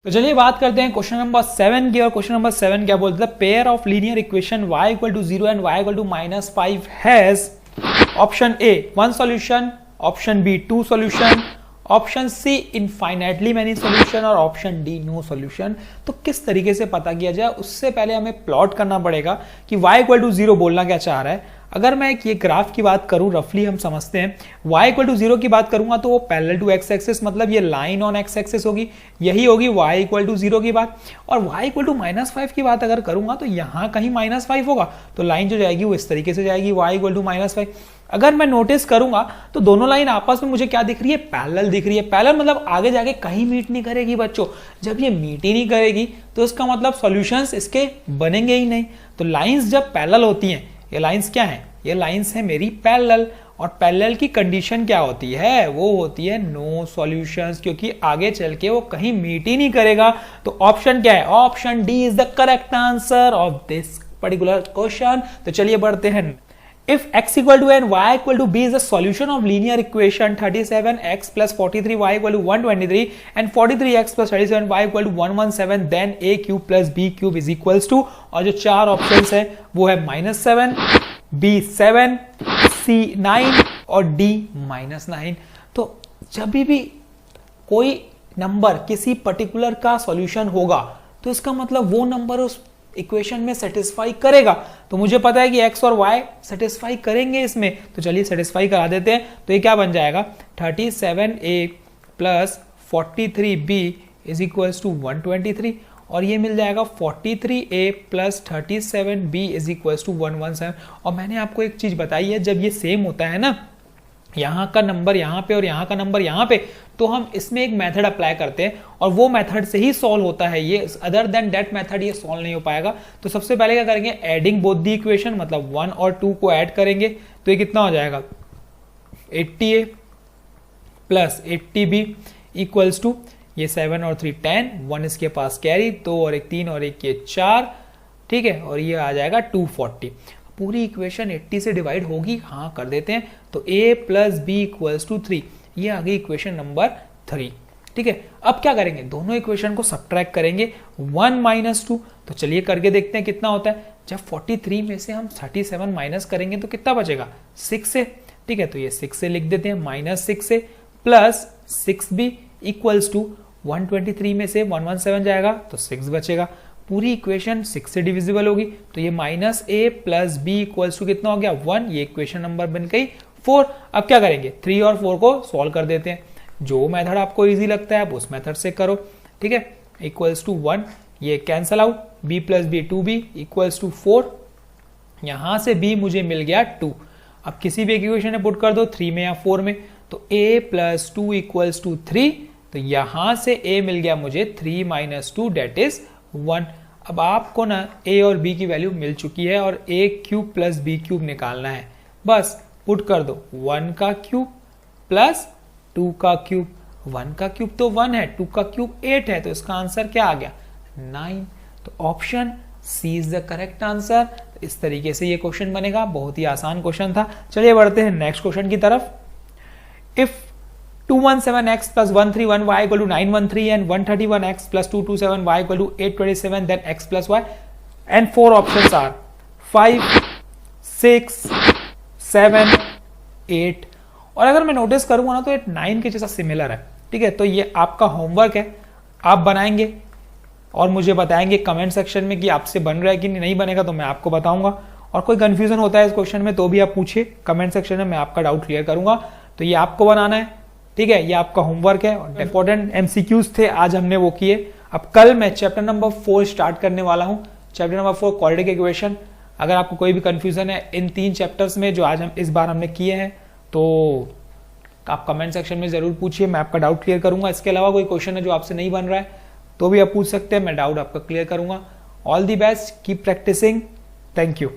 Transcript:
तो चलिए बात करते हैं क्वेश्चन नंबर 7 की। और क्वेश्चन नंबर 7 क्या बोलते हैं, pair of linear equation y equal to 0 and y equal to -5 has option A 1 solution, option B 2 solution, option C infinitely many solution और ऑप्शन डी नो सॉल्यूशन। तो किस तरीके से पता किया जाए, उससे पहले हमें प्लॉट करना पड़ेगा कि y इक्वल टू 0 बोलना क्या चाह रहा है। अगर मैं ये ग्राफ की बात करूं, रफली हम समझते हैं, y इक्वल टू 0 की बात करूंगा तो वो पैरेलल टू x एक्सिस, मतलब ये लाइन ऑन x एक्सिस होगी, यही होगी y इक्वल टू 0 की बात। और y इक्वल टू -5 की बात अगर करूंगा तो यहां कहीं -5 होगा, तो लाइन जो जाएगी वो इस तरीके से जाएगी, y इक्वल टू -5। अगर मैं नोटिस करूंगा तो दोनों लाइन आपस में मुझे क्या दिख रही है, पैरेलल दिख रही है। पैरेलल मतलब आगे जाके कहीं मीट नहीं करेगी बच्चों। जब ये मीट ही नहीं करेगी तो इसका मतलब सॉल्यूशंस इसके बनेंगे ही नहीं। तो लाइंस जब पैरेलल होती हैं, ये लाइंस क्या हैं, ये लाइंस है मेरी पैरेलल। और पैरेलल की कंडीशन क्या होती है, वो होती है नो सॉल्यूशंस, क्योंकि आगे चल के वो कहीं मीट ही नहीं करेगा। तो ऑप्शन क्या है, option D is the correct answer of this particular question. तो चलिए बढ़ते हैं। If x equal to a and y equal to b is a solution of linear equation 37x plus 43y equal to 123 and 43x plus 37y equal to 117, then a cube plus b cube is equals to, और जो चार options है वो है -7, b 7, c 9 और d -9। तो जब भी कोई नंबर किसी पर्टिकुलर का सॉल्यूशन होगा तो इसका मतलब वो नंबर उस इक्वेशन में सेटिस्फाई करेगा। तो मुझे पता है कि x और y सेटिस्फाई करेंगे इसमें, तो चलिए सेटिस्फाई करा देते हैं। तो ये क्या बन जाएगा, 37a plus 43b is equals to 123, और ये मिल जाएगा 43a plus 37b is equals to 117। और मैंने आपको एक चीज बताई है, जब ये सेम होता है ना, यहाँ का नंबर यहाँ पे और यहाँ का नंबर यहाँ पे, तो हम इसमें एक मेथड अप्लाई करते हैं और वो मेथड से ही सॉल्व होता है। ये अदर देन दैट मेथड ये सॉल्व नहीं हो पाएगा। तो सबसे पहले क्या करेंगे, एडिंग बोथ दी इक्वेशन, मतलब 1 और 2 को ऐड करेंगे। तो ये कितना हो जाएगा, 80a plus 80b equals to, ये 7 और 3 10, 1 इसके पास कैरी, 2 और 1 3 और 1 ये 4, ठीक है, और ये आ जाएगा 240। पूरी इक्वेशन 80 से डिवाइड होगी, हाँ कर देते हैं। तो a plus B equals to 3, ये आ गई इक्वेशन नंबर 3, ठीक है। अब क्या करेंगे, दोनों इक्वेशन को सब्ट्रैक्ट करेंगे, 1 - 2। तो चलिए करके देखते हैं कितना होता है। जब 43 में से हम 37 माइनस करेंगे तो कितना बचेगा, 6 से, ठीक है। तो ये 6 से लिख देते हैं, -6 से, प्लस 6b इक्वल्स टू 123 में से 117 जाएगा तो 6 बचेगा। पूरी इक्वेशन 6 से डिविजिबल होगी, तो ये -a plus b equals to कितना हो गया, 1। ये इक्वेशन नंबर बन गई 4। अब क्या करेंगे, 3 और 4 को सॉल्व कर देते हैं। जो मेथड आपको इजी लगता है आप उस मेथड से करो, ठीक है। इक्वल्स टू 1, ये cancel out, b plus b 2b equals to 4, यहां से b मुझे मिल गया 2। अब किसी भी इक्वेशन में पुट कर दो, 3 में या 4 में, तो a प्लस 2 इक्वल्स टू 3। तो यहां से a मिल गया मुझे 3 - 2 डेट इज 1। अब आपको ना a और b की वैल्यू मिल चुकी है और a cube plus b cube निकालना है। बस पुट कर दो, 1 का क्यूब प्लस 2 का क्यूब। 1 का क्यूब तो 1 है, 2 का क्यूब 8 है, तो इसका आंसर क्या आ गया, 9। तो option C is the correct answer. इस तरीके से ये क्वेश्चन बनेगा, बहुत ही आसान क्वेश्चन था। चलिए बढ़ते हैं नेक्स्ट क्वेश्चन की तरफ। If 217x plus 131y equal to 913 and 131x plus 227y equal to 827, then x plus y, and 4 options are 5, 6, 7, 8। और अगर मैं नोटिस करूंगा ना तो ये 9 के जैसा सिमिलर है, ठीक है। तो ये आपका होमवर्क है, आप बनाएंगे और मुझे बताएंगे कमेंट सेक्शन में कि आपसे बन रहा है कि नहीं बनेगा, तो मैं आपको बताऊंगा। और कोई कंफ्यूजन होता है इस क्वेश्चन में तो भी आप पूछिए कमेंट सेक्शन में, मैं आपका डाउट क्लियर करूंगा। तो ये आपको बनाना है, ठीक है, ये आपका होमवर्क है। और इंपॉर्टेंट एमसीक्यूज थे आज हमने वो किए। अब कल मैं चैप्टर नंबर 4 स्टार्ट करने वाला हूं, चैप्टर नंबर 4 क्वाड्रेटिक इक्वेशन। अगर आपको कोई भी कंफ्यूजन है इन 3 चैप्टर्स में जो आज हम इस बार हमने किए हैं, तो आप कमेंट सेक्शन में जरूर पूछिए, मैं आपका डाउट क्लियर करूंगा। इसके अलावा कोई क्वेश्चन है जो आपसे नहीं बन रहा है तो भी आप पूछ सकते हैं, मैं डाउट आपका क्लियर करूंगा। All the best, keep practising, thank you.